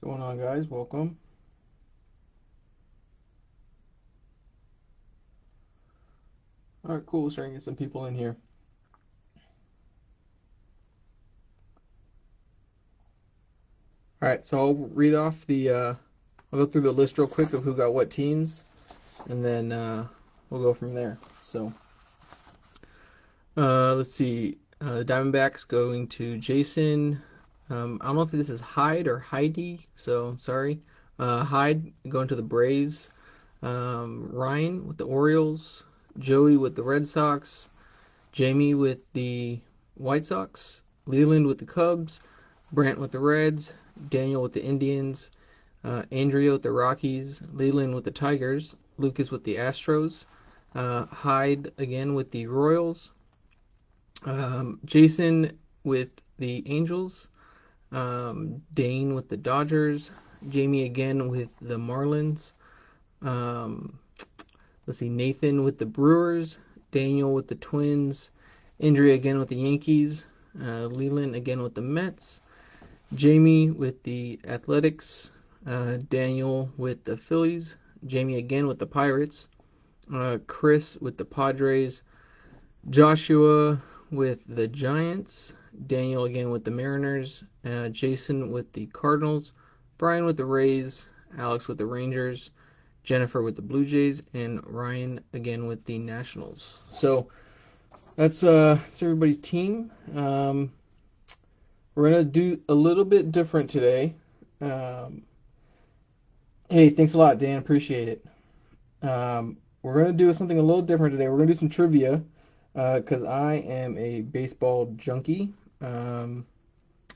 Going on, guys? Welcome. All right, cool. Starting to get some people in here. All right, so I'll read off I'll go through the list real quick of who got what teams, and then we'll go from there. So, let's see. The Diamondbacks going to Jason. I don't know if this is Hyde or Heidi, so sorry. Hyde going to the Braves. Ryan with the Orioles. Joey with the Red Sox. Jamie with the White Sox. Leland with the Cubs. Brant with the Reds. Daniel with the Indians. Andrea with the Rockies. Leland with the Tigers. Lucas with the Astros. Hyde again with the Royals. Jason with the Angels. Dane with the Dodgers. Jamie again with the Marlins. Let's see, Nathan with the Brewers. Daniel with the Twins. Andrea again with the Yankees. Leland again with the Mets. Jamie with the Athletics. Daniel with the Phillies. Jamie again with the Pirates. Chris with the Padres. Joshua with the Giants. Daniel again with the Mariners. Jason with the Cardinals. Brian with the Rays. Alex with the Rangers. Jennifer with the Blue Jays. And Ryan again with the Nationals. So that's everybody's team. We're going to do a little bit different today. Hey, thanks a lot, Dan. Appreciate it. We're going to do something a little different today. We're going to do some trivia because I am a baseball junkie.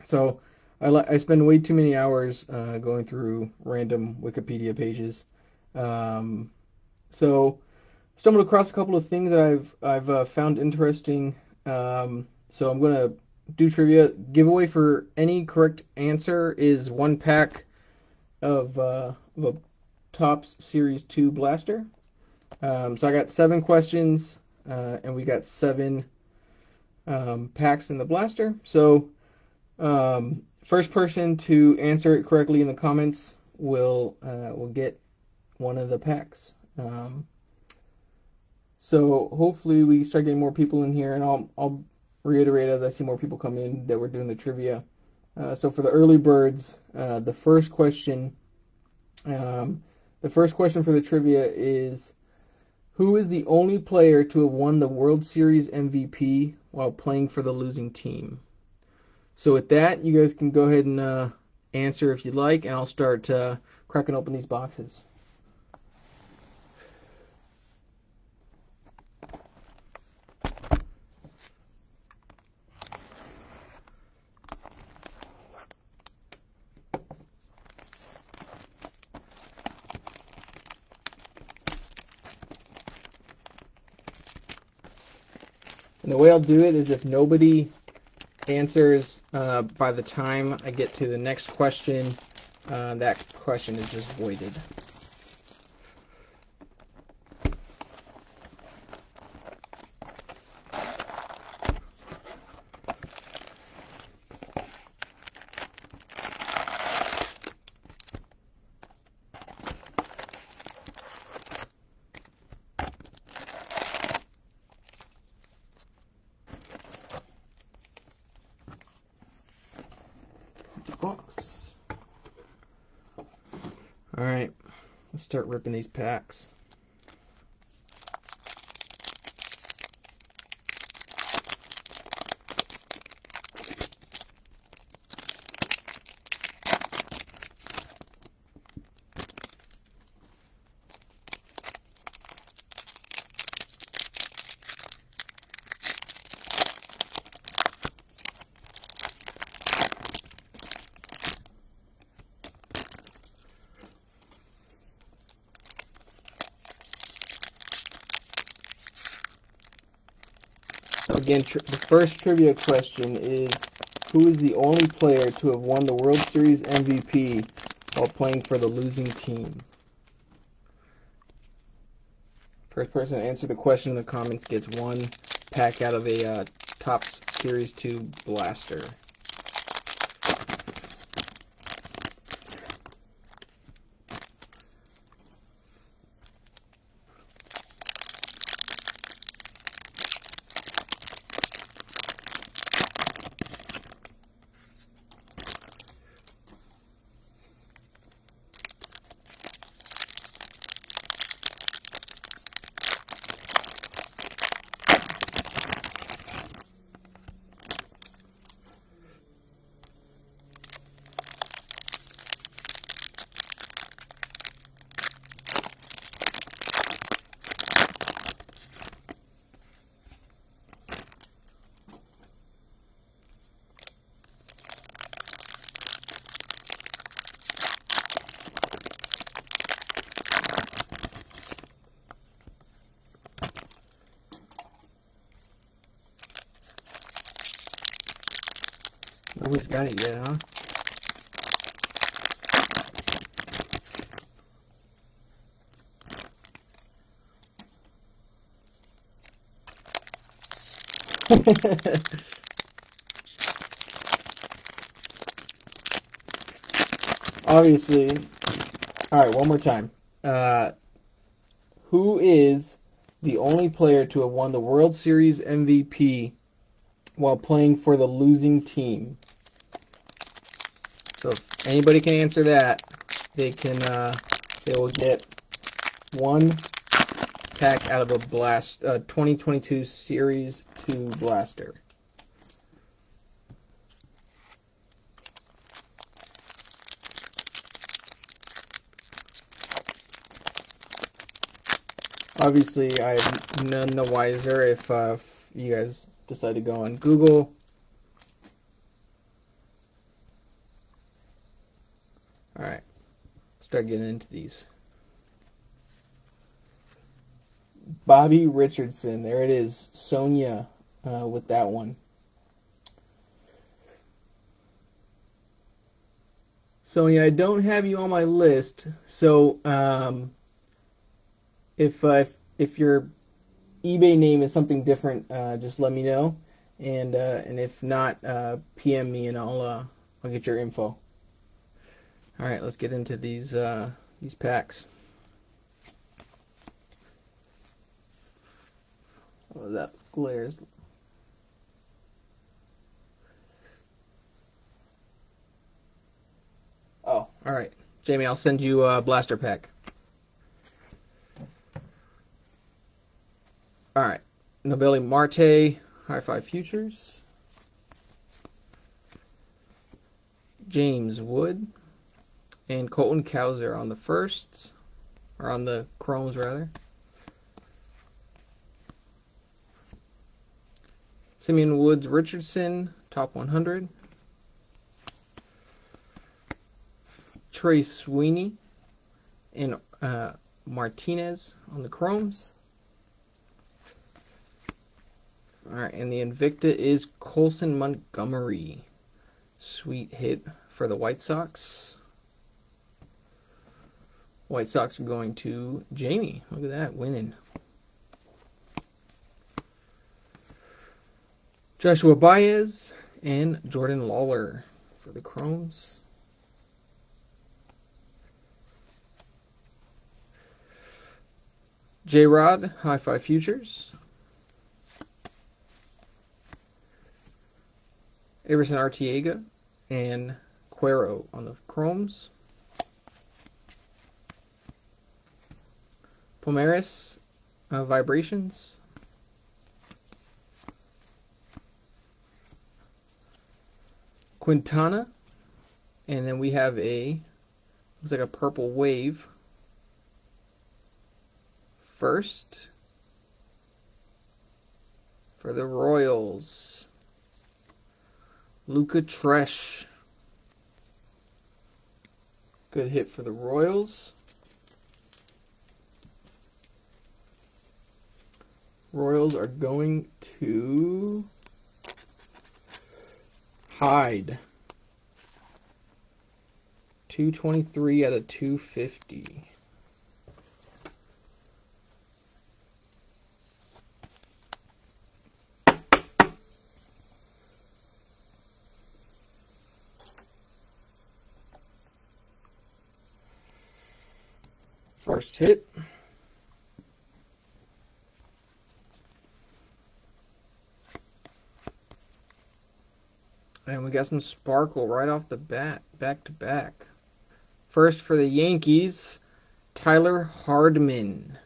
So I spend way too many hours going through random Wikipedia pages. So stumbled across a couple of things that I've found interesting. So I'm going to do trivia. Giveaway for any correct answer is one pack of a Topps Series 2 blaster. So I got 7 questions, and we got 7 packs in the blaster. So first person to answer it correctly in the comments will get one of the packs. So hopefully we start getting more people in here, and I'll reiterate as I see more people come in that we're doing the trivia. So for the early birds, the first question for the trivia is, who is the only player to have won the World Series MVP while playing for the losing team? So with that, you guys can go ahead and answer if you'd like, and I'll start cracking open these boxes. And the way I'll do it is if nobody answers by the time I get to the next question, that question is just voided. Box. Alright, let's start ripping these packs. Again, the first trivia question is, who is the only player to have won the World Series MVP while playing for the losing team? First person to answer the question in the comments gets one pack out of a Topps Series 2 blaster. Nobody's got it yet, huh? Obviously. All right, one more time. Who is the only player to have won the World Series MVP while playing for the losing team? So if anybody can answer that, they will get one pack out of a 2022 Series 2 blaster. Obviously, I'm none the wiser if you guys decide to go on Google. Alright, start getting into these. Bobby Richardson, there it is. Sonia with that one. Sonia, I don't have you on my list, so if your eBay name is something different, just let me know, and if not, PM me and I'll get your info. All right, let's get into these packs. Oh, that glares. Oh, all right, Jamie, I'll send you a blaster pack. All right, Nobility Marte, High Five Futures. James Wood and Colton Cowser on the firsts, or on the chromes rather. Simeon Woods Richardson, top 100. Trey Sweeney and Martinez on the chromes. Alright, and the Invicta is Colson Montgomery. Sweet hit for the White Sox. White Sox are going to Jamie. Look at that, winning. Joshua Baez and Jordan Lawler for the chromes. J-Rod, High Five Futures. Everson Artiega and Cuero on the chromes. Pomaris, Vibrations. Quintana, and then we have looks like a purple wave. First for the Royals, Luca Tresh. Good hit for the Royals. Royals are going to Hyde. 223 out of 250. First hit. And we got some sparkle right off the bat, back to back. First for the Yankees, Tyler Hardman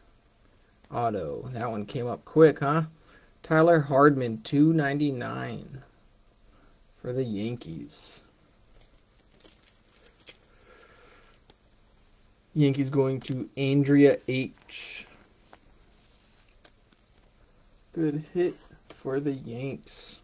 auto. That one came up quick, huh? Tyler Hardman, $2.99 for the Yankees. Yankees going to Andrea H. Good hit for the Yanks.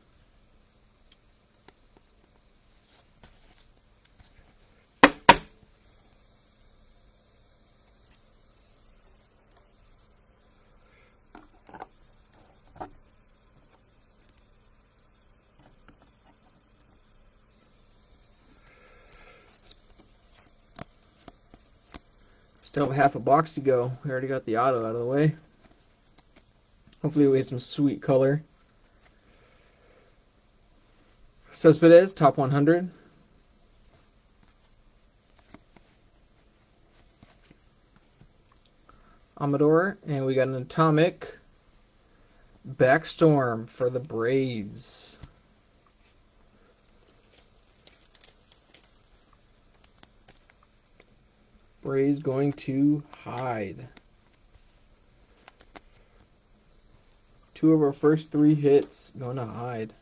Still have half a box to go. We already got the auto out of the way. Hopefully we get some sweet color. Cespedes, top 100. Amador, and we got an atomic Backstorm for the Braves. Braves going to Hyde. 2 of our first 3 hits going to Hyde.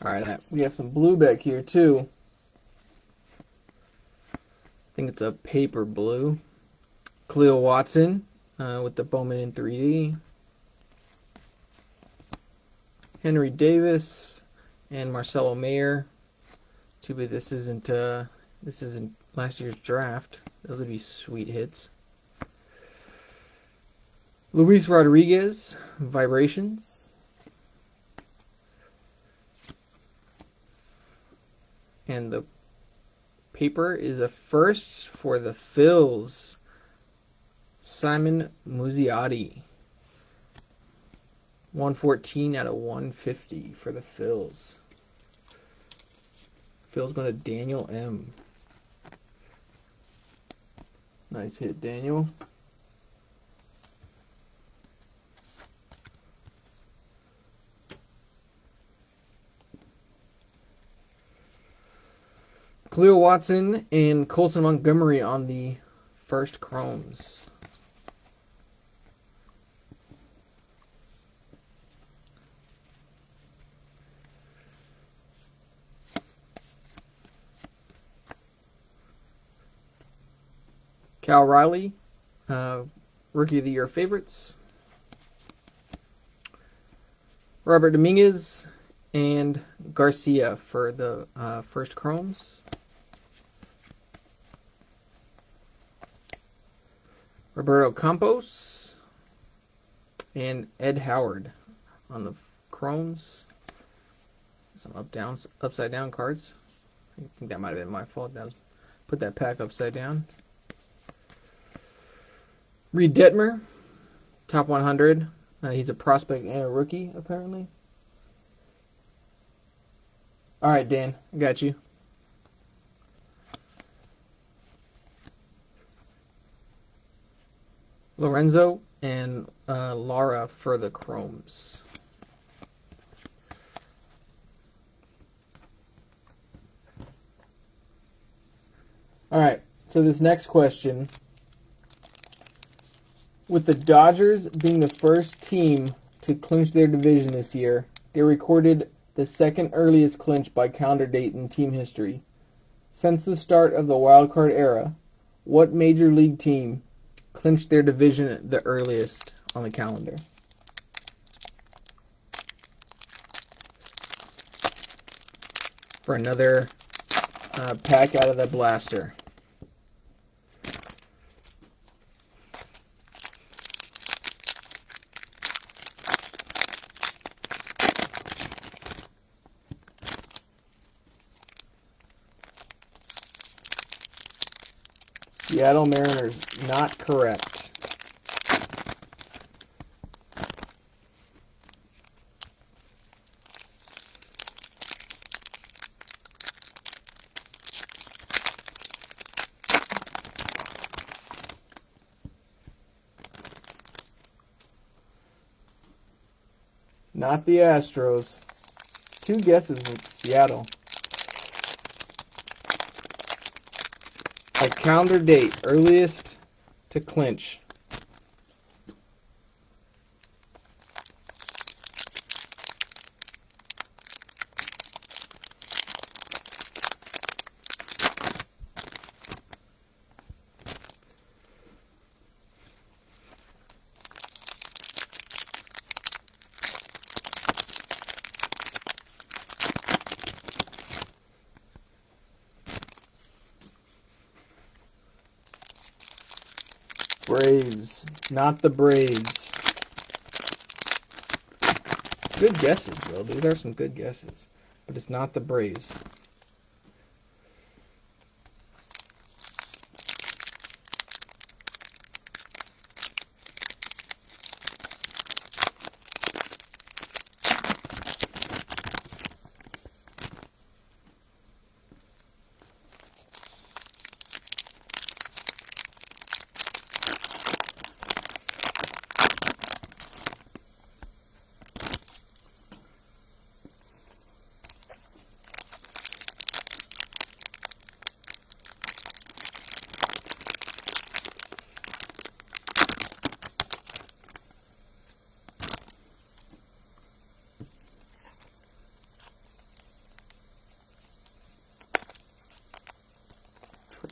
Alright, we have some blue back here too. I think it's a paper blue. Cleo Watson with the Bowman in 3D. Henry Davis and Marcelo Mayer. Too bad this isn't last year's draft. Those would be sweet hits. Luis Rodriguez, Vibrations. And the paper is a first for the Phils. Simon Muzziotti. 114 out of 150 for the Phils. Phils going to Daniel M. Nice hit, Daniel. Cleo Watson and Colson Montgomery on the first chromes. Cal Riley, Rookie of the Year favorites. Robert Dominguez and Garcia for the first chromes. Roberto Campos and Ed Howard on the chromes. Some upside down cards. I think that might have been my fault. Put that pack upside down. Reed Detmer, top 100. He's a prospect and a rookie, apparently. All right, Dan, I got you. Lorenzo and Lara for the chromes. All right, so this next question. With the Dodgers being the first team to clinch their division this year, they recorded the second earliest clinch by calendar date in team history. Since the start of the wild card era, what major league team clinched their division the earliest on the calendar? For another pack out of the blaster. Seattle Mariners, not correct. Not the Astros. 2 guesses with Seattle. A calendar date, earliest to clinch. Braves. Not the Braves. Good guesses, though. These are some good guesses. But it's not the Braves.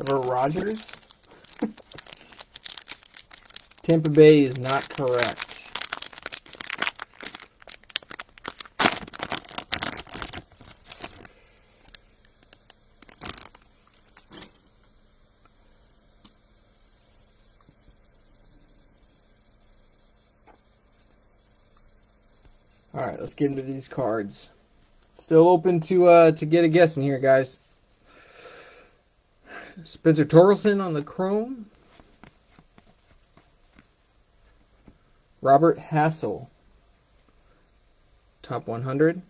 Trevor Rogers. Tampa Bay is not correct. All right, let's get into these cards. Still open to get a guess in here, guys. Spencer Torkelson on the Chrome. Robert Hassel, top 100.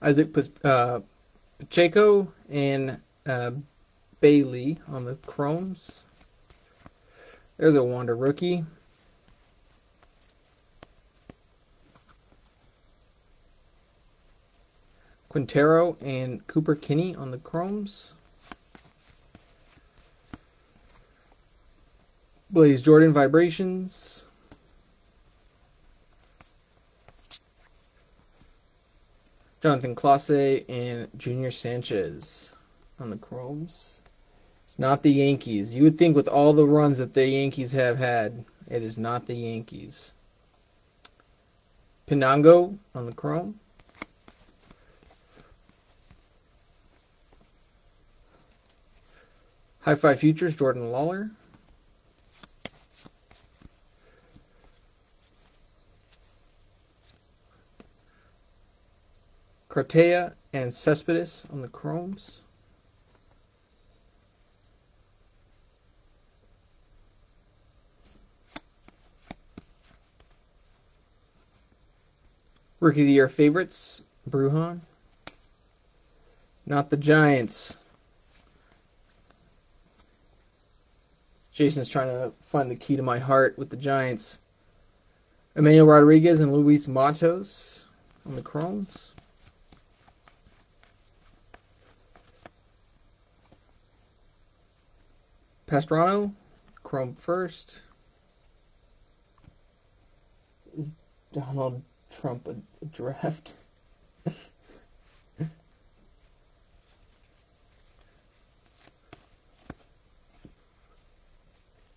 Isaac Pacheco and Bailey on the Chromes. There's a Wander rookie. Quintero and Cooper Kinney on the Chromes. Blaze Jordan Vibrations. Jonathan Clase and Junior Sanchez on the Chromes. It's not the Yankees. You would think with all the runs that the Yankees have had, it is not the Yankees. Pinango on the Chrome. High Five Futures, Jordan Lawler. Cartea and Cespedes on the Chromes. Rookie of the Year favorites, Brujan. Not the Giants. Jason's trying to find the key to my heart with the Giants. Emmanuel Rodriguez and Luis Matos on the Chromes. Pastrano, Chrome first. Is Donald Trump a draft?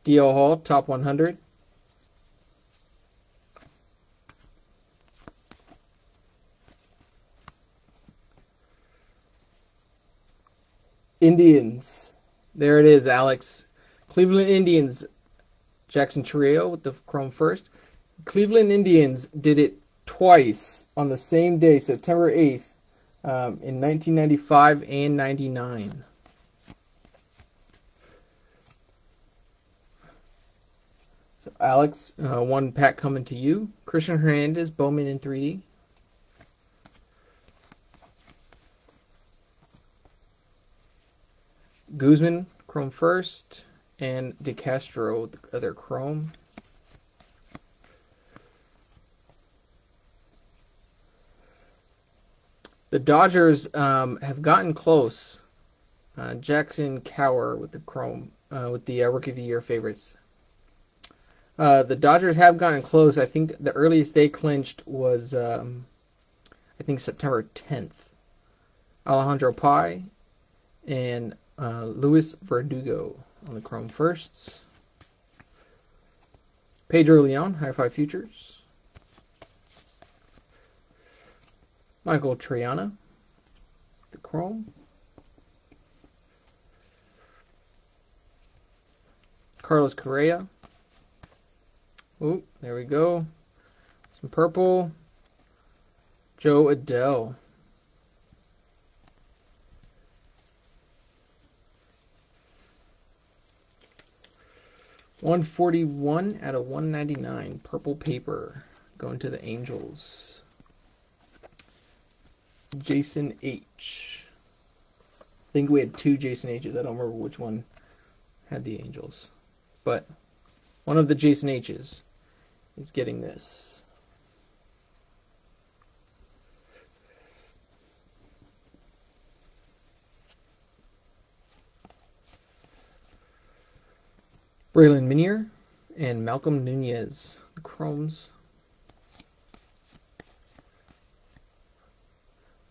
D.L. Hall, top 100. Indians. There it is, Alex. Cleveland Indians. Jackson Trio with the Chrome first. Cleveland Indians did it twice on the same day, September 8th, in 1995 and 99. So Alex, one pack coming to you. Christian Hernandez, Bowman in 3D. Guzman, Chrome first, and DeCastro, the other Chrome. The Dodgers have gotten close. Jackson Cower with the Chrome, with the Rookie of the Year favorites. The Dodgers have gotten close. I think the earliest they clinched was, I think, September 10th. Alejandro Pai and Luis Verdugo on the Chrome firsts. Pedro Leon, High Five Futures. Michael Triana. Chrome. Carlos Correa. Oh, there we go. Some purple. Joe Adell. $141 out of $199. Purple paper. Going to the Angels. Jason H. I think we had 2 Jason H's. I don't remember which one had the Angels. But one of the Jason H's is getting this. Braylon Minier and Malcolm Nunez. The Chromes.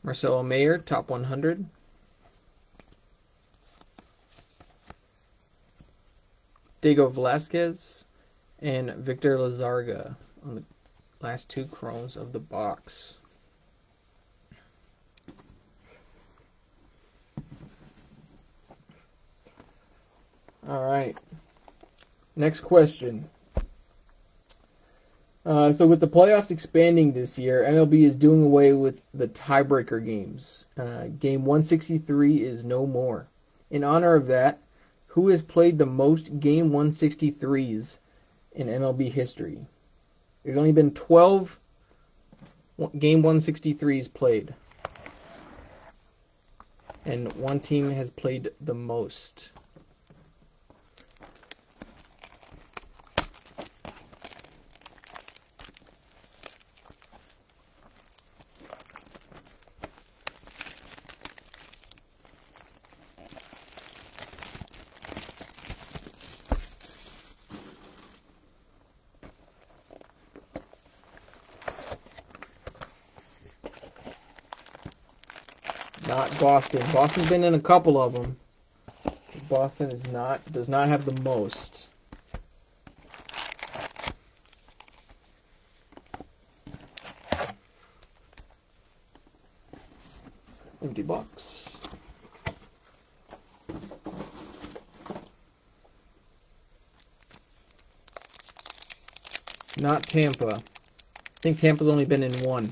Marcelo Mayer, top 100. Diego Velasquez and Victor Lazarga on the last 2 chromes of the box. All right. Next question. So with the playoffs expanding this year, MLB is doing away with the tiebreaker games. Game 163 is no more. In honor of that, who has played the most Game 163s in MLB history? There's only been 12 Game 163s played. And one team has played the most. Not Boston. Boston's been in a couple of them. Boston does not have the most. Empty box. Not Tampa. I think Tampa's only been in 1.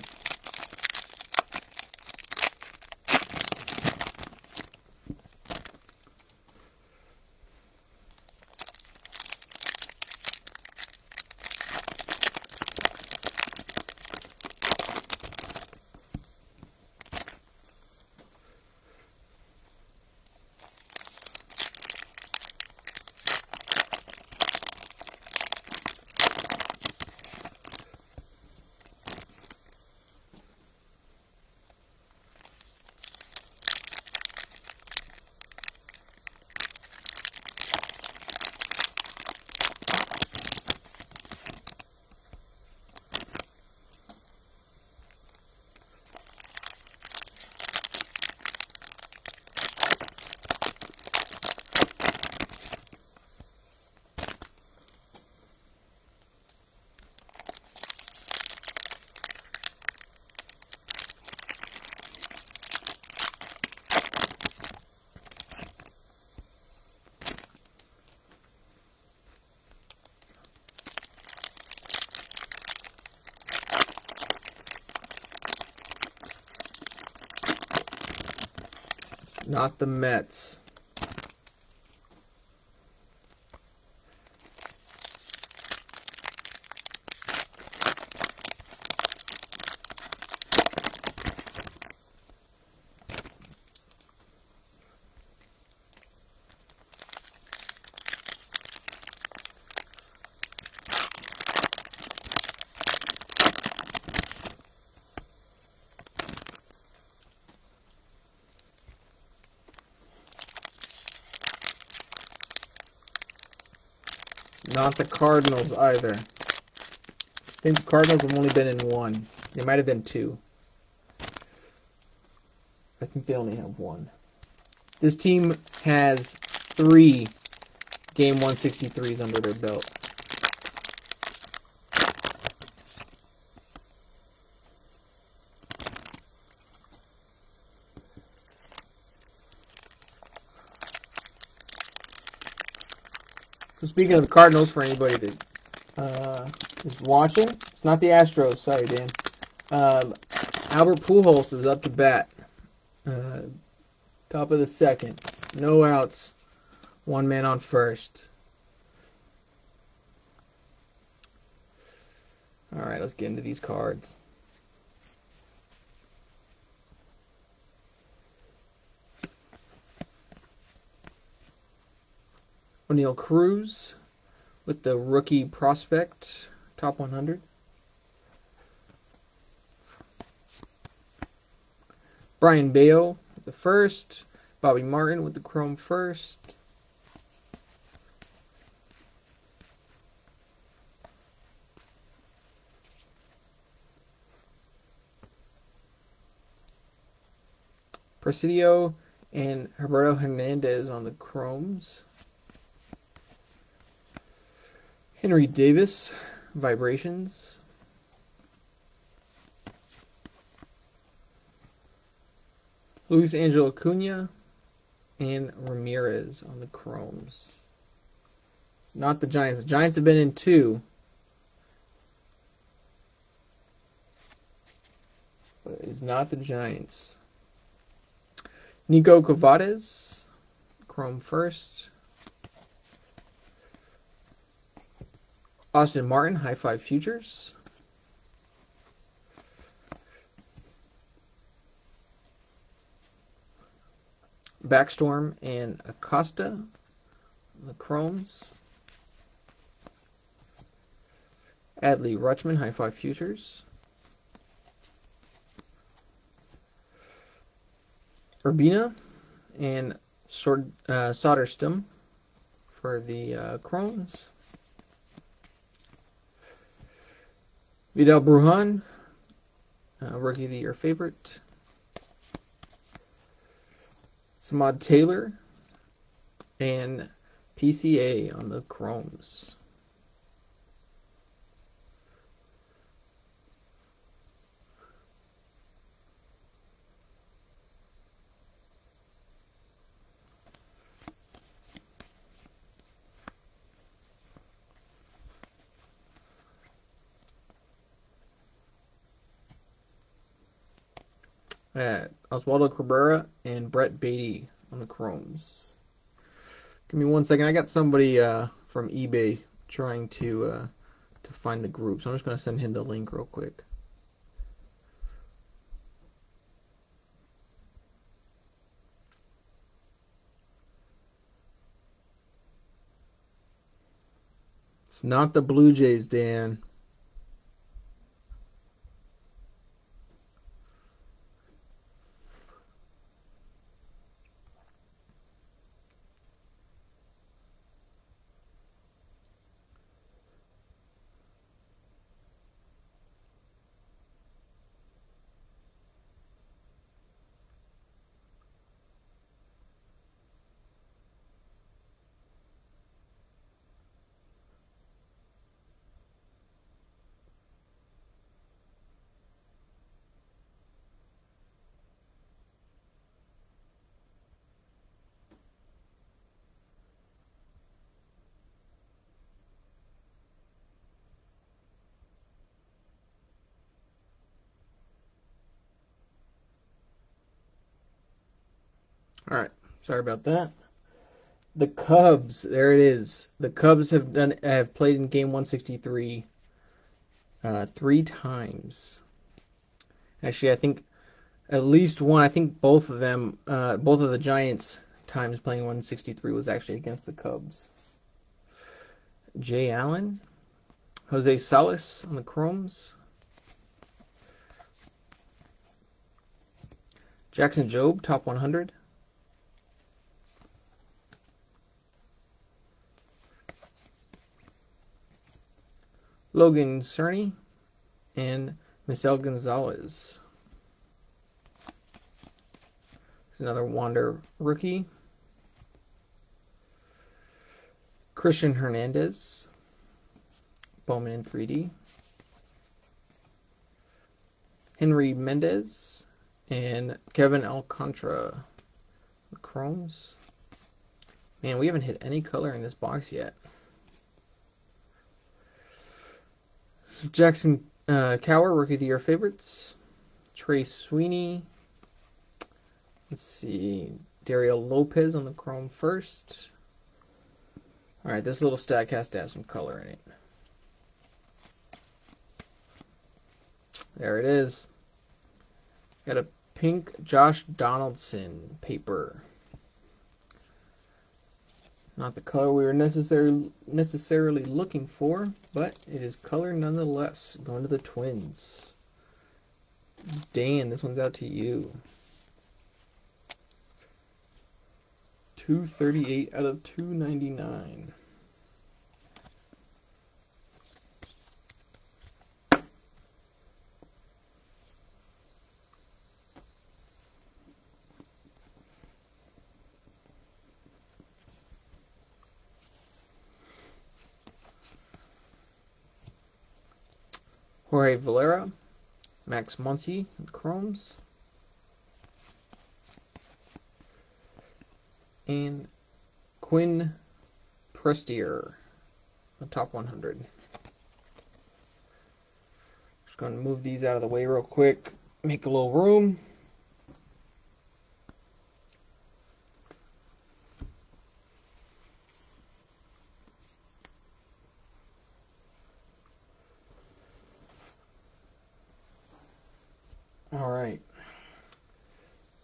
Not the Mets. Not the Cardinals either. I think the Cardinals have only been in 1. They might have been 2. I think they only have 1. This team has 3 Game 163s under their belt. So speaking of the Cardinals, for anybody that is watching, it's not the Astros. Sorry, Dan. Albert Pujols is up to bat. Top of the second. No outs. One man on first. All right, let's get into these cards. O'Neal Cruz with the rookie prospect, top 100. Brian Bayo with the first. Bobby Martin with the chrome first. Presidio and Roberto Hernandez on the chromes. Henry Davis, Vibrations. Luis Angel Acuna and Ramirez on the chromes. It's not the Giants. The Giants have been in 2. But it is not the Giants. Nico Cavades, chrome first. Austin Martin, High Five Futures. Backstorm and Acosta, the chromes. Adley Rutschman, High Five Futures. Urbina and Soderstrom for the chromes. Vidal Brujan, Rookie of the Year favorite. Samad Taylor and PCA on the chromes. Oswaldo Cabrera and Brett Beatty on the chromes. Give me 1 second. I got somebody from eBay trying to find the group, so I'm just going to send him the link real quick. It's not the Blue Jays, Dan. All right, sorry about that. The Cubs, there it is. The Cubs have played in game 163 3 times. Actually, I think at least one. I think both of them, both of the Giants' times playing 163 was actually against the Cubs. Jay Allen, Jose Salas on the chromes. Jackson Jobe, top 100. Logan Cerny and Misael Gonzalez. Another Wander rookie. Christian Hernandez, Bowman in 3D. Henry Mendez and Kevin Alcantara. The chromes. Man, we haven't hit any color in this box yet. Jackson Cower, Rookie of the Year favorites. Trey Sweeney. Let's see. Dario Lopez on the Chrome first. Alright, this little stack has to have some color in it. There it is. Got a pink Josh Donaldson paper. Not the color we were necessarily looking for, but it is color nonetheless. Going to the Twins. Dan, this one's out to you. 238 out of 299. Jorge Valera, Max Muncy, Chromes, and Quinn Prestier, the top 100. Just going to move these out of the way real quick, make a little room.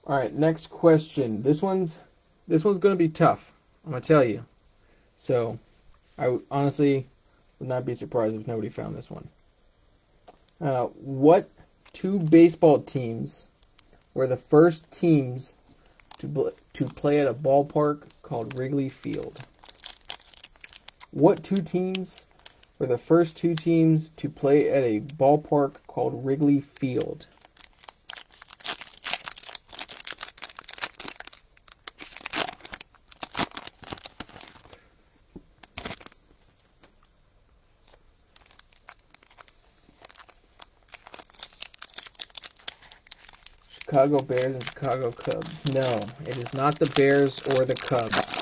All right, next question. This one's going to be tough. I'm going to tell you. So, I honestly would not be surprised if nobody found this one. What two baseball teams were the first teams to play at a ballpark called Wrigley Field? What two teams were the first two teams to play at a ballpark called Wrigley Field? Chicago Bears and Chicago Cubs. No, it is not the Bears or the Cubs.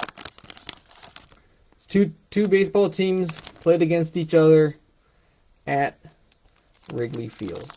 It's two baseball teams played against each other at Wrigley Field.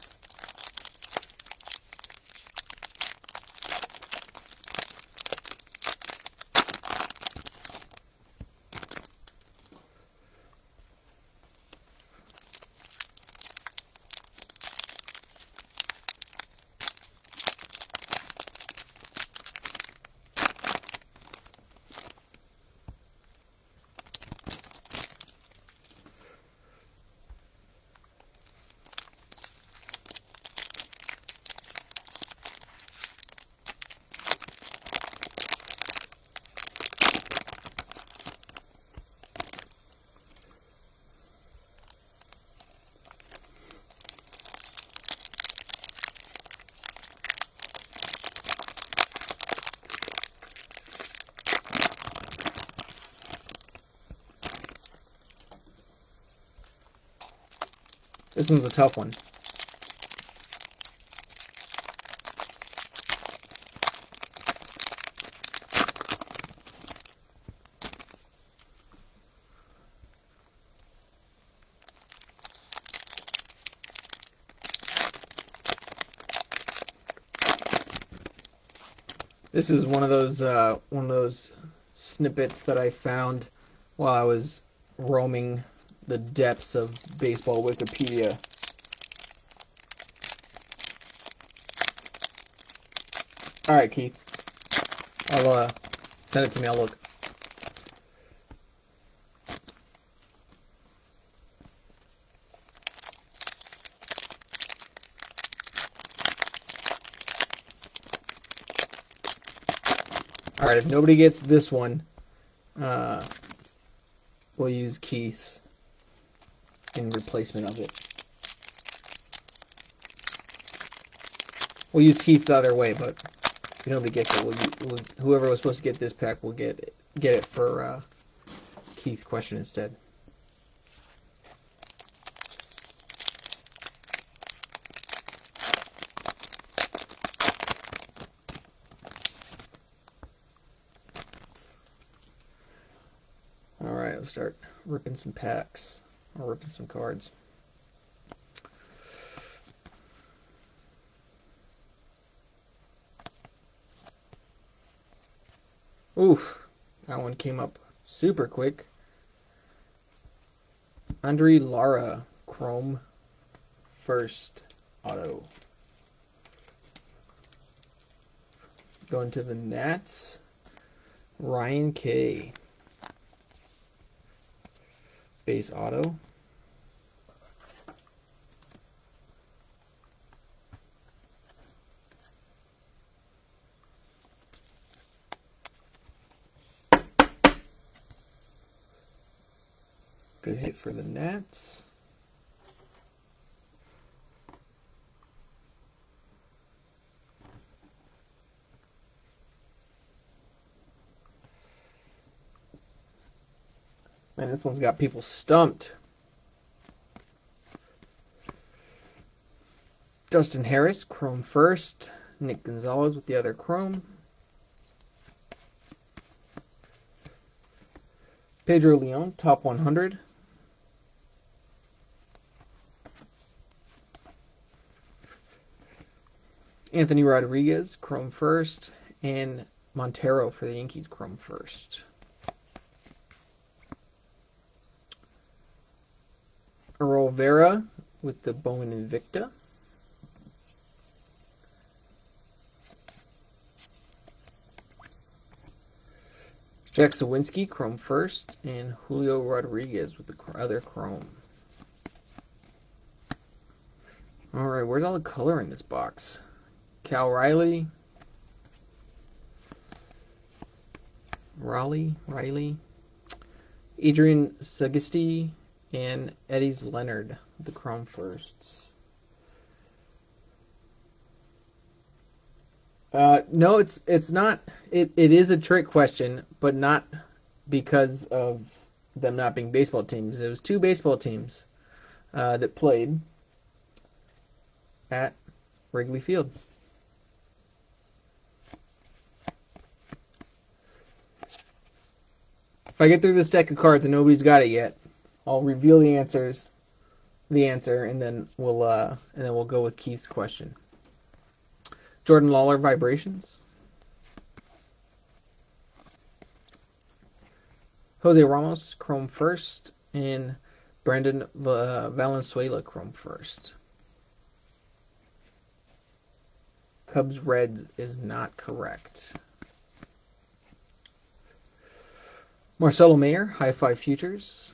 This one's a tough one. This is one of those snippets that I found while I was roaming the depths of baseball Wikipedia. All right, Keith. I'll send it to me. I'll look. All right, if nobody gets this one, we'll use Keith's in replacement of it. We'll use Keith's either way, but if nobody gets it, whoever was supposed to get this pack will get it for Keith's question instead. Alright, let's start ripping some packs, or ripping some cards. Oof, that one came up super quick. Andre Lara, Chrome first auto. Going to the Nats, Ryan K. Base auto. Good hit for the Nats. Man, this one's got people stumped. Justin Harris, Chrome first. Nick Gonzalez with the other Chrome. Pedro Leon, top 100. Anthony Rodriguez, Chrome first. And Montero for the Yankees, Chrome first. Earl Vera with the Bowman Invicta. Jack Sawinski, Chrome first, and Julio Rodriguez with the other Chrome. Alright, where's all the color in this box? Cal Riley. Adrian Sagisti, and Eddie's Leonard with the Chrome firsts. No, it's not. It is a trick question, but not because of them not being baseball teams. It was two baseball teams that played at Wrigley Field. If I get through this deck of cards and nobody's got it yet, I'll reveal the answer, and then we'll go with Keith's question. Jordan Lawler, Vibrations. Jose Ramos, Chrome first, and Brandon Valenzuela, Chrome first. Cubs Reds is not correct. Marcelo Mayer, High Five Futures.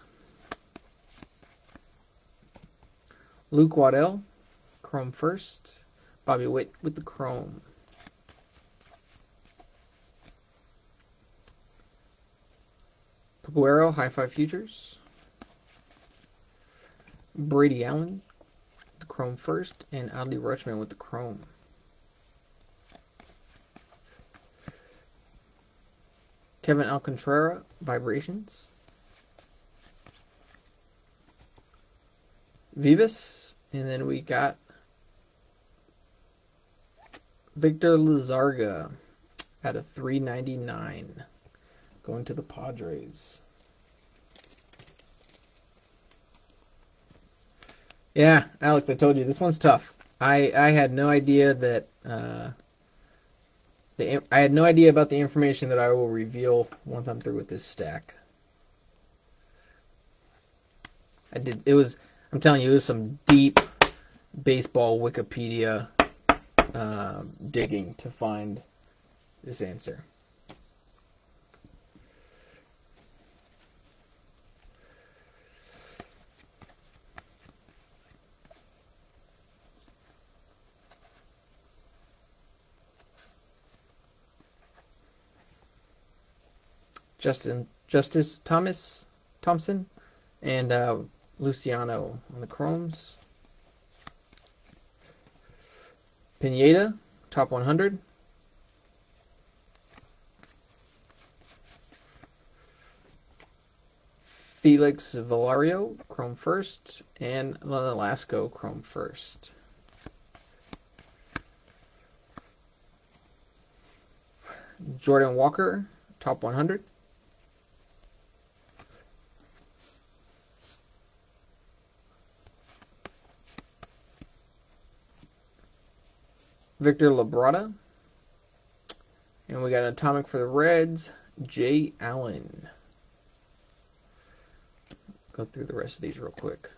Luke Waddell, Chrome first. Bobby Witt with the Chrome. Peguero, High Five Futures. Brady Allen, the Chrome first, and Adley Rutschman with the Chrome. Kevin Alcantara, Vibrations. Vivas, and then we got Victor Lizarga at a 399 going to the Padres. Yeah, Alex, I told you this one's tough. I had no idea that I had no idea about the information that I will reveal once I'm through with this stack. I'm telling you, it was some deep baseball Wikipedia digging to find this answer. Justice Thompson, and Luciano on the Chromes. Pineda, top 100. Felix Valario, Chrome first, and Velasco, Chrome first. Jordan Walker, top 100. Victor Labrada. And we got an Atomic for the Reds Jay Allen. Go through the rest of these real quick.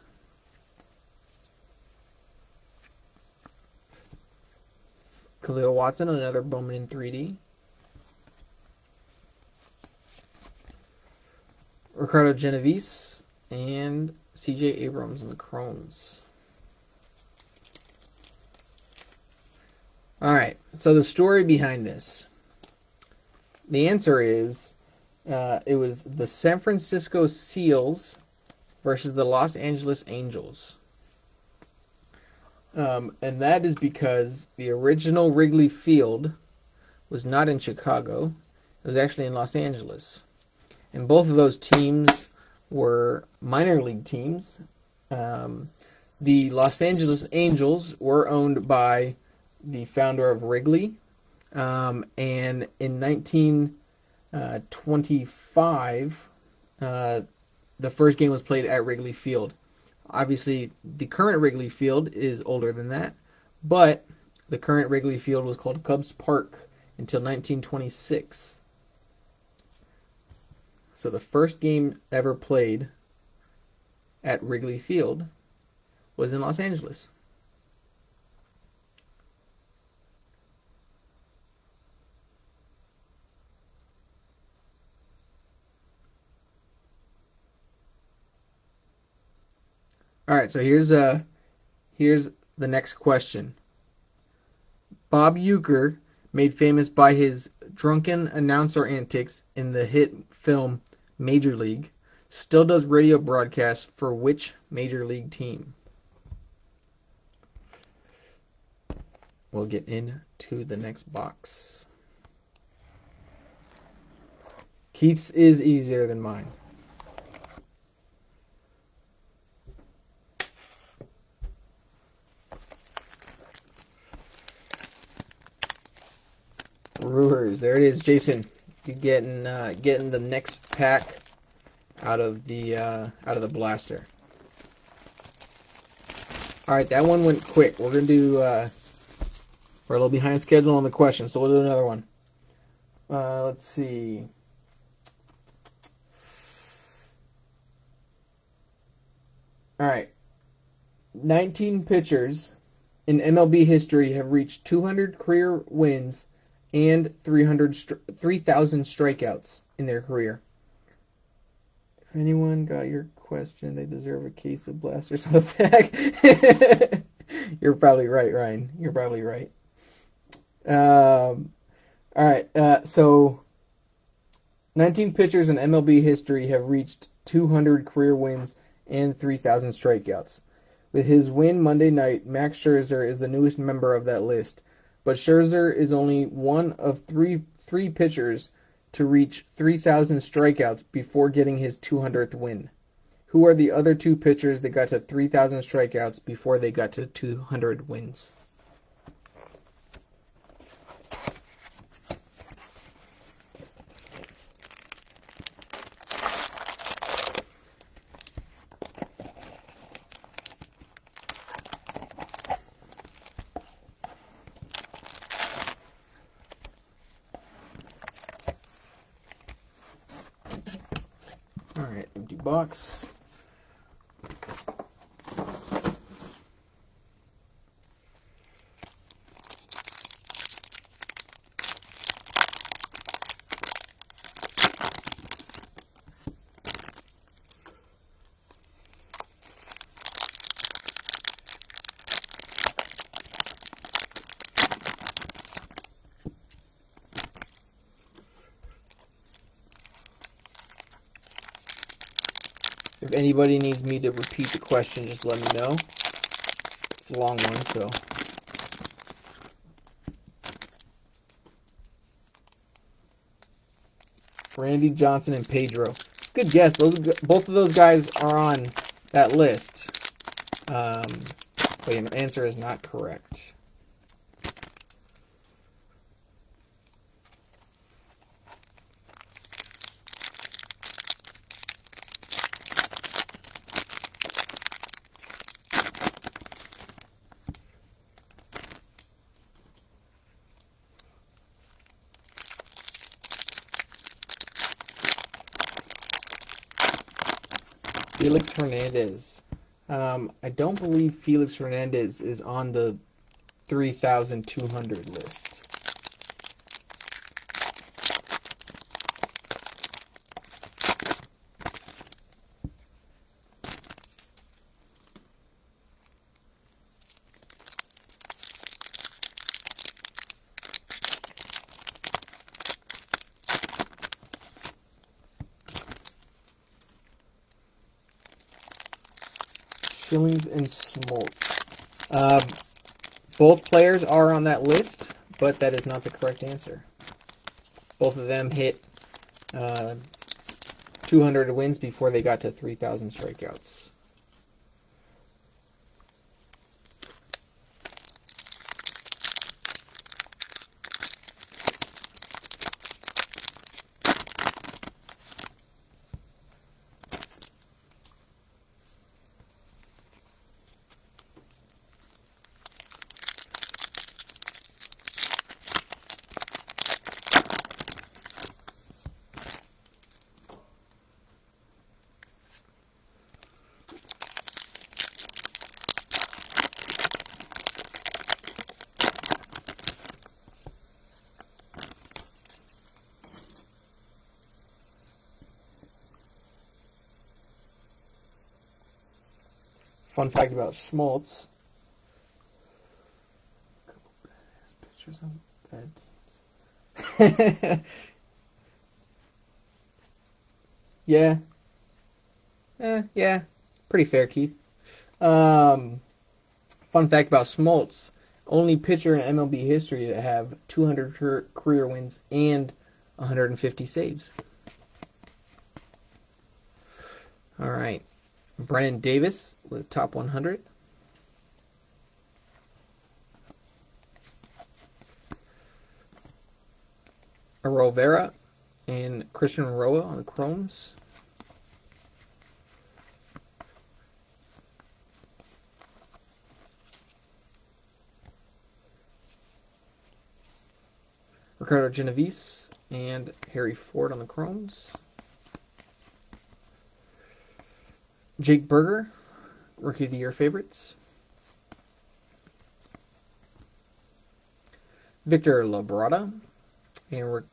Khalil Watson, another Bowman in 3D. Ricardo Genovese and CJ Abrams in the Chromes. Alright, so the story behind this. The answer is it was the San Francisco Seals versus the Los Angeles Angels. And that is because the original Wrigley Field was not in Chicago. It was actually in Los Angeles. And both of those teams were minor league teams. The Los Angeles Angels were owned by the founder of Wrigley. And in 1925, the first game was played at Wrigley Field. Obviously, the current Wrigley Field is older than that, but the current Wrigley Field was called Cubs Park until 1926. So the first game ever played at Wrigley Field was in Los Angeles. All right, so here's the next question. Bob Uecker, made famous by his drunken announcer antics in the hit film Major League, still does radio broadcasts for which Major League team? We'll get into the next box. Keith's is easier than mine. Brewers. There it is, Jason. You're getting the next pack out of the blaster. All right, that one went quick. We're gonna do. We're a little behind schedule on the question, so we'll do another one. Let's see. All right. 19 pitchers in MLB history have reached 200 career wins and 3,000 strikeouts in their career. If anyone got your question, they deserve a case of blasters on the back. You're probably right, Ryan. You're probably right. All right. So 19 pitchers in MLB history have reached 200 career wins and 3,000 strikeouts. With his win Monday night, Max Scherzer is the newest member of that list. But Scherzer is only one of three pitchers to reach 3,000 strikeouts before getting his 200th win. Who are the other two pitchers that got to 3,000 strikeouts before they got to 200 wins? Alright, empty box. If anybody needs me to repeat the question, just let me know. It's a long one, so. Randy Johnson and Pedro. Good guess. Both of those guys are on that list. But your answer is not correct. Felix Hernandez. I don't believe Felix Hernandez is on the 3,200 list. Shillings and Smoltz. Both players are on that list, but that is not the correct answer. Both of them hit 200 wins before they got to 3,000 strikeouts. Fun fact about Schmaltz. A couple badass pictures on bad teams. Yeah. Yeah. Pretty fair, Keith. Fun fact about Schmaltz. Only pitcher in MLB history to have 200 career wins and 150 saves. All right. Brennan Davis with top 100. Vera and Christian Roa on the Chromes. Ricardo Genovese and Harry Ford on the Chromes. Jake Berger, Rookie of the Year favorites. Victor Labrada and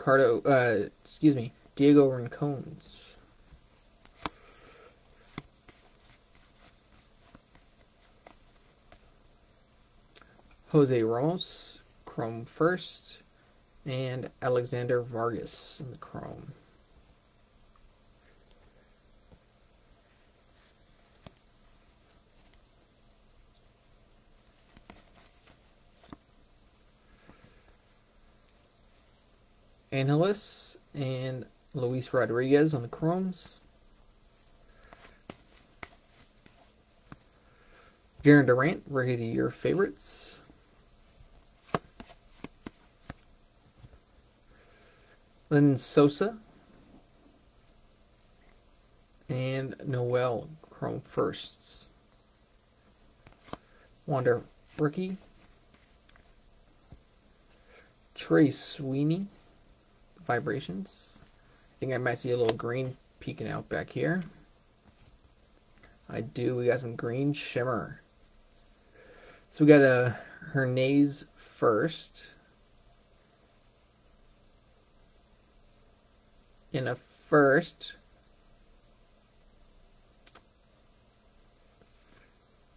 Diego Rincones. Jose Ramos, Chrome first, and Alexander Vargas in the Chrome. Angeles and Luis Rodriguez on the Chromes. Jarren Durant, Rookie of the Year favorites. Lynn Sosa and Noel, Chrome firsts. Wander Rookie. Trey Sweeney, Vibrations. I think I might see a little green peeking out back here. I do. We got some green shimmer. So we got a Hernandez first. In a first.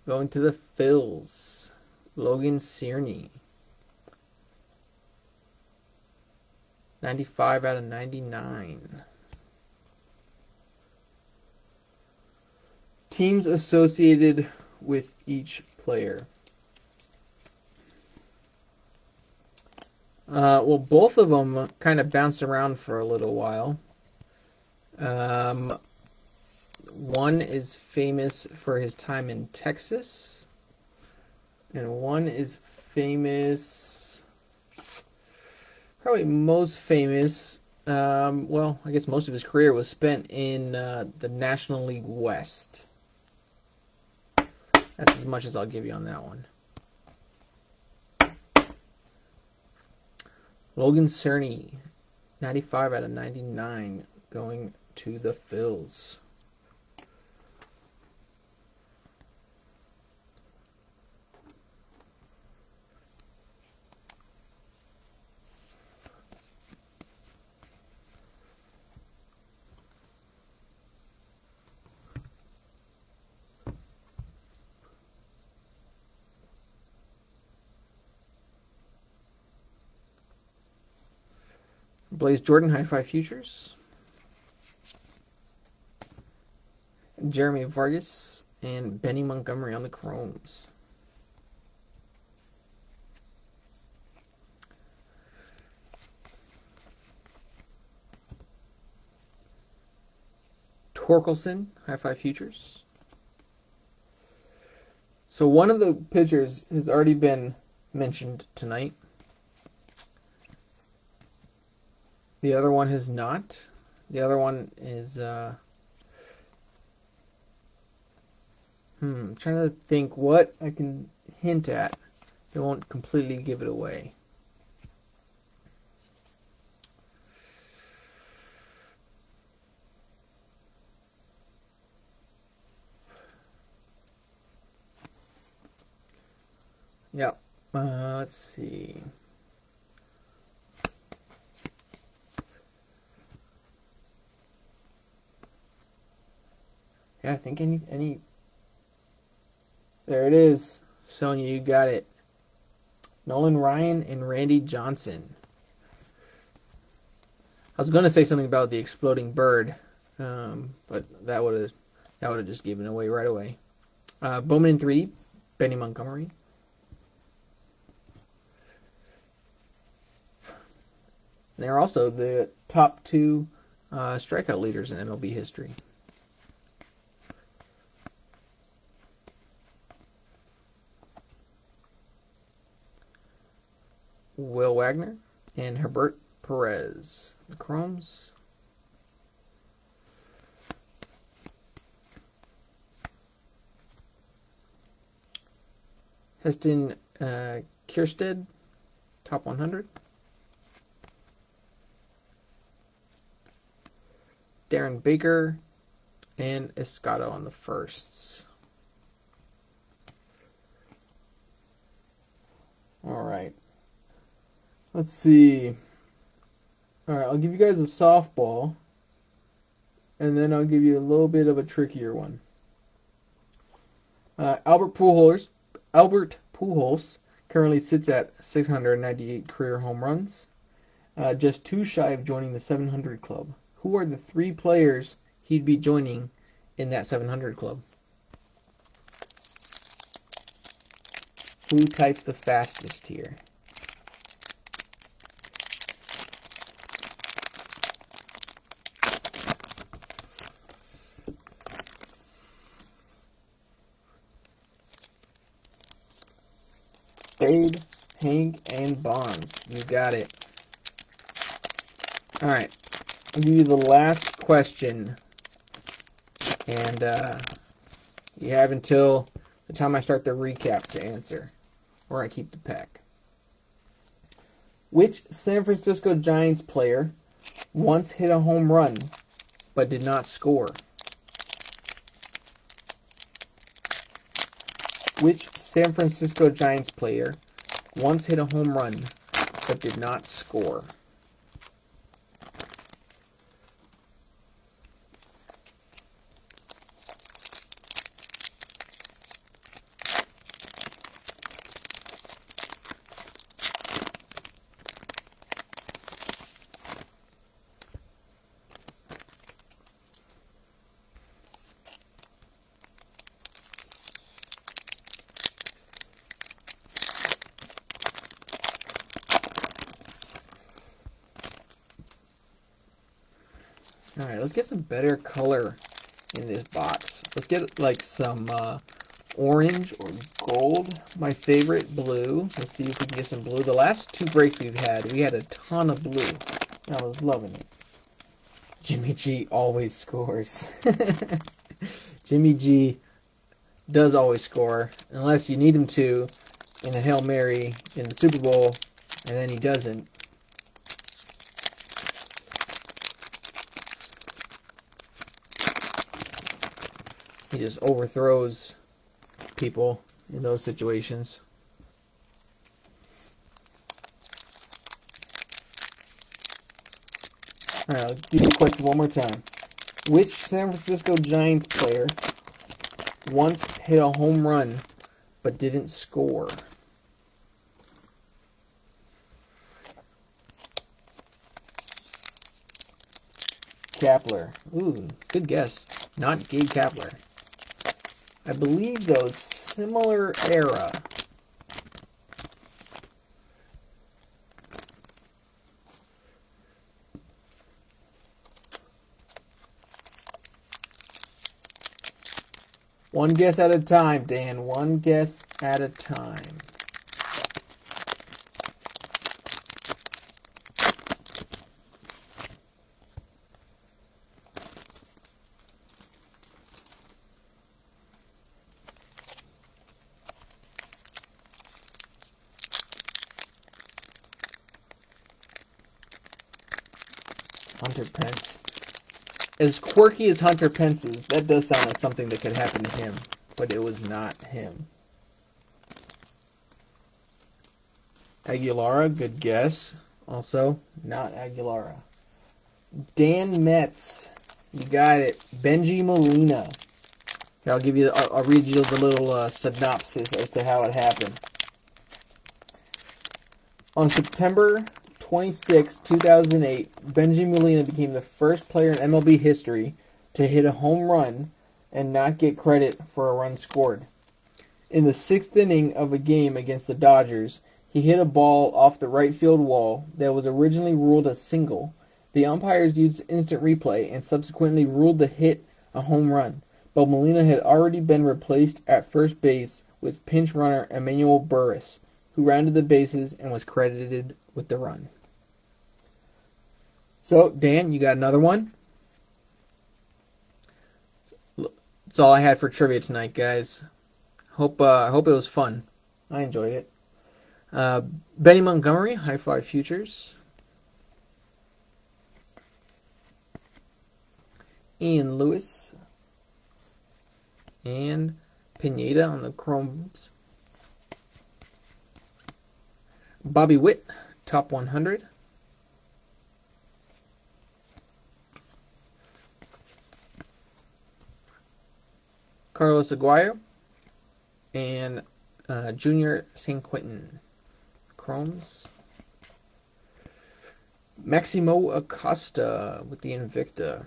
Going to the Phils. Logan Cierney. 95 out of 99. Teams associated with each player. Well, both of them kind of bounced around for a little while. One is famous for his time in Texas, and one is famous, probably most famous, well, I guess most of his career was spent in the National League West. That's as much as I'll give you on that one. Logan Cierney, 95 out of 99, going to the Phils. Blaze Jordan, High Five Futures. Jeremy Vargas and Benny Montgomery on the Chromes. Torkelson, High Five Futures. So one of the pitchers has already been mentioned tonight. The other one has not. The other one is I'm trying to think what I can hint at that won't completely give it away. Yep. Let's see. Yeah, I think any. There it is. Sonia, you got it. Nolan Ryan and Randy Johnson. I was going to say something about the exploding bird, but that would have just given it away right away. Bowman in 3, Benny Montgomery. They're also the top 2 strikeout leaders in MLB history. Will Wagner and Herbert Perez. The Chromes. Heston Kierstead, top 100. Darren Baker and Escato on the firsts. All right. Let's see. All right, I'll give you guys a softball, and then I'll give you a little bit of a trickier one. Albert Pujols currently sits at 698 career home runs, just 2 shy of joining the 700 club. Who are the 3 players he'd be joining in that 700 club? Who types the fastest here? Spade, Hank, and Bonds. You got it. All right. I'll give you the last question. And you have until the time I start the recap to answer, or I keep the pack. Which San Francisco Giants player once hit a home run but did not score? Which San Francisco Giants player once hit a home run but did not score? Alright, let's get some better color in this box. Let's get like some orange or gold. My favorite blue. Let's see if we can get some blue. The last 2 breaks we had a ton of blue. I was loving it. Jimmy G always scores. Jimmy G does always score, unless you need him to in a Hail Mary in the Super Bowl, and then he doesn't. He just overthrows people in those situations. Alright, I'll give you the question one more time. Which San Francisco Giants player once hit a home run but didn't score? Kapler. Ooh, good guess. Not Gabe Kapler. I believe, though, similar era. One guess at a time, Dan. One guess at a time. Hunter Pence. As quirky as Hunter Pence is, that does sound like something that could happen to him, but it was not him. Aguilar, good guess. Also, not Aguilar. Dan Metz, you got it. Benji Molina. Here, I'll give you. I'll read you the little synopsis as to how it happened. On September 26, 2008, Benji Molina became the first player in MLB history to hit a home run and not get credit for a run scored. In the 6th inning of a game against the Dodgers, he hit a ball off the right field wall that was originally ruled a single. The umpires used instant replay and subsequently ruled the hit a home run, but Molina had already been replaced at first base with pinch runner Emmanuel Burris, who rounded the bases and was credited with the run. So, Dan, you got another one? That's all I had for trivia tonight, guys. Hope it was fun. I enjoyed it. Benny Montgomery, High Five Futures. Ian Lewis. And Pineda on the Chromes. Bobby Witt, Top 100. Carlos Aguayo and Junior St. Quentin Chromes. Maximo Acosta with the Invicta.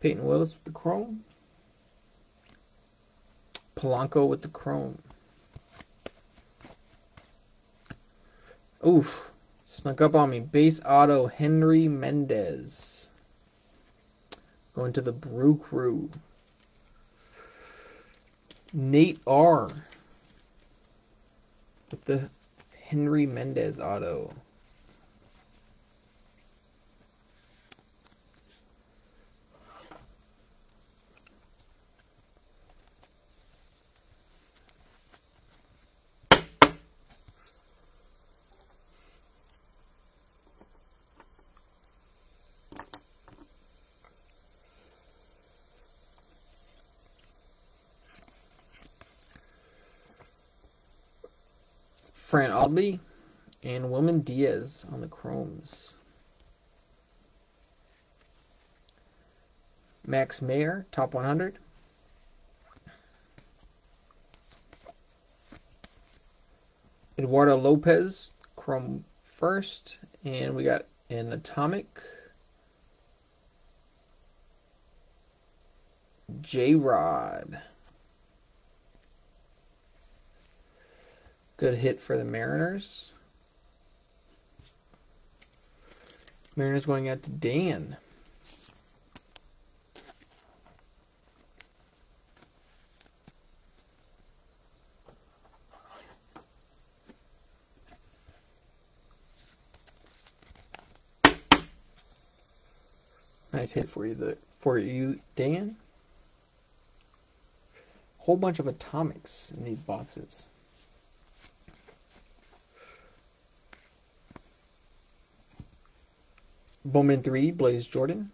Peyton Willis with the Chrome. Polanco with the Chrome. Oof, snuck up on me. Base auto Henry Mendez. Going to the Brew Crew. Nate R. with the Henry Mendez auto. Fran Audley and Wilman Diaz on the Chromes. Max Mayer, Top 100. Eduardo Lopez, Chrome first. And we got an Atomic. J-Rod. Good hit for the Mariners. Mariners going out to Dan. Nice hit for you, Dan. Whole bunch of atomics in these boxes. Bowman 3, Blaze Jordan.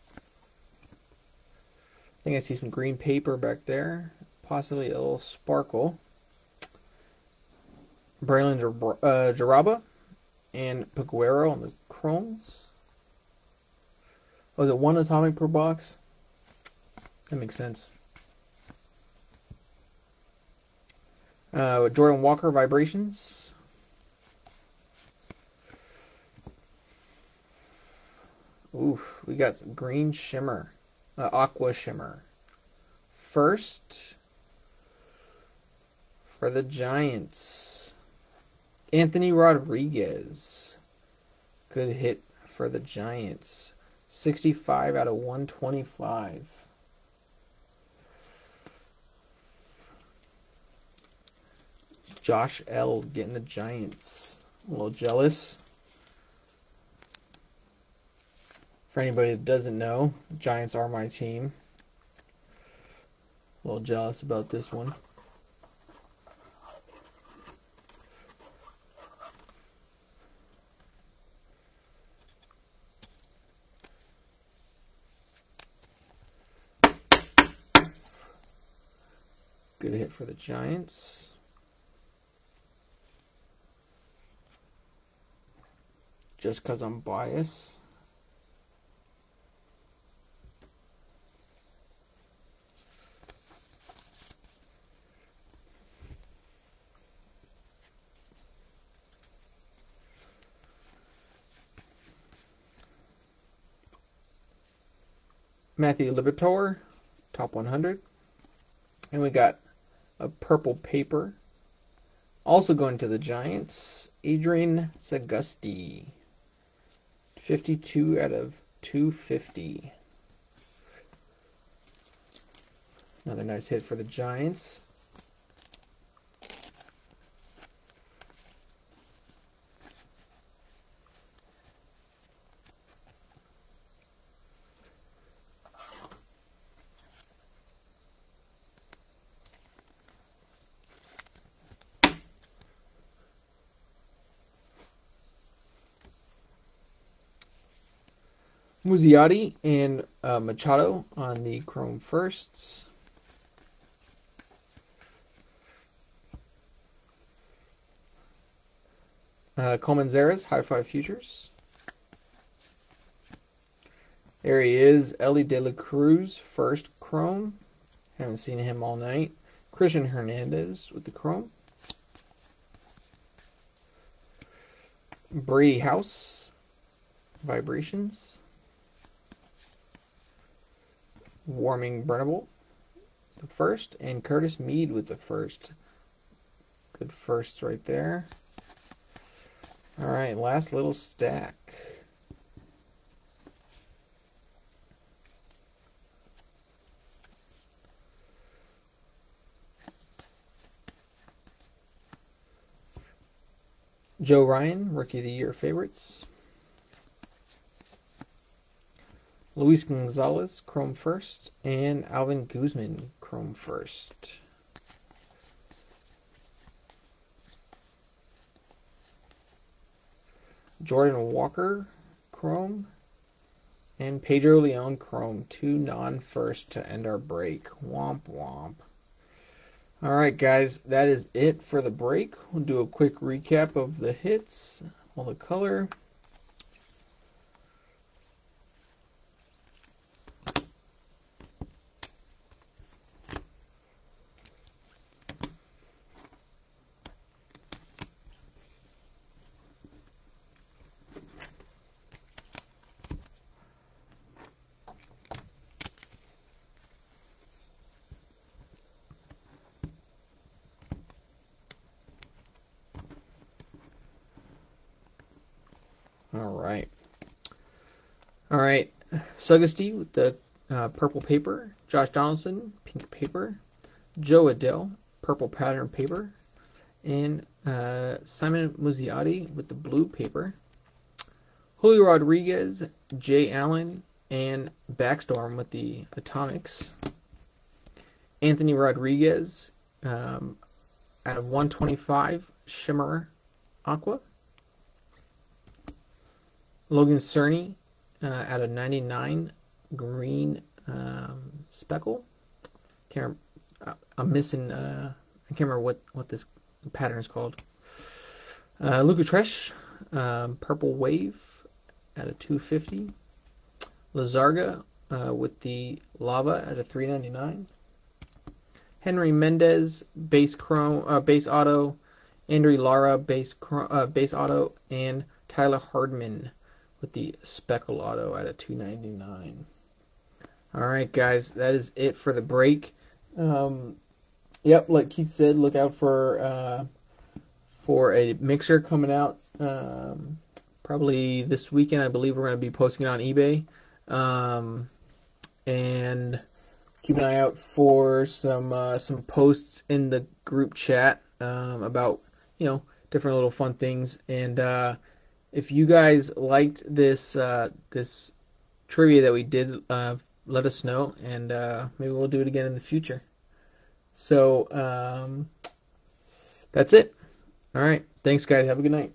I think I see some green paper back there. Possibly a little sparkle. Braylon Jaraba and Peguero on the Chromes. Was it one atomic per box? That makes sense. Jordan Walker Vibrations. Oof, we got some green shimmer, aqua shimmer. First for the Giants, Anthony Rodriguez. Good hit for the Giants. 65 out of 125. Josh L. getting the Giants. A little jealous. For anybody that doesn't know, the Giants are my team. A little jealous about this one. Good hit for the Giants. Just because I'm biased. Matthew Liberatore, top 100. And we got a purple paper. Also going to the Giants, Adrian Sagusti. 52 out of 250. Another nice hit for the Giants. Muzziotti and Machado on the Chrome Firsts. Coleman Zares, High Five Futures. There he is, Ellie De La Cruz, first Chrome. Haven't seen him all night. Christian Hernandez with the Chrome. Brady House, Vibrations. Warming Brennable, the first, and Curtis Mead with the first. Good firsts right there. All right, last little stack. Joe Ryan, Rookie of the Year favorites. Luis Gonzalez, Chrome first, and Alvin Guzman, Chrome first. Jordan Walker, Chrome, and Pedro Leon, Chrome. 2 non-first to end our break. Womp womp. All right, guys, that is it for the break. We'll do a quick recap of the hits, all the color. All right. Sagusti with the purple paper. Josh Donaldson, pink paper. Joe Adell, purple pattern paper. And Simon Muzziotti with the blue paper. Julio Rodriguez, Jay Allen, and Backstorm with the Atomics. Anthony Rodriguez out of 125, Shimmer Aqua. Logan Cerny out of 99, Green Speckle. I'm missing, I can't remember what this pattern is called. Luca Tresh, Purple Wave out of 250. Lazarga with the Lava at a 399. Henry Mendez, base auto. Andrew Lara, base auto. And Tyler Hardman with the speckle auto at a 299. All right, guys, that is it for the break. Yep, like Keith said, look out for a mixer coming out probably this weekend. I believe we're going to be posting it on eBay. And keep an eye out for some posts in the group chat about different little fun things. And if you guys liked this trivia that we did, let us know, and maybe we'll do it again in the future. So that's it. All right. Thanks, guys. Have a good night.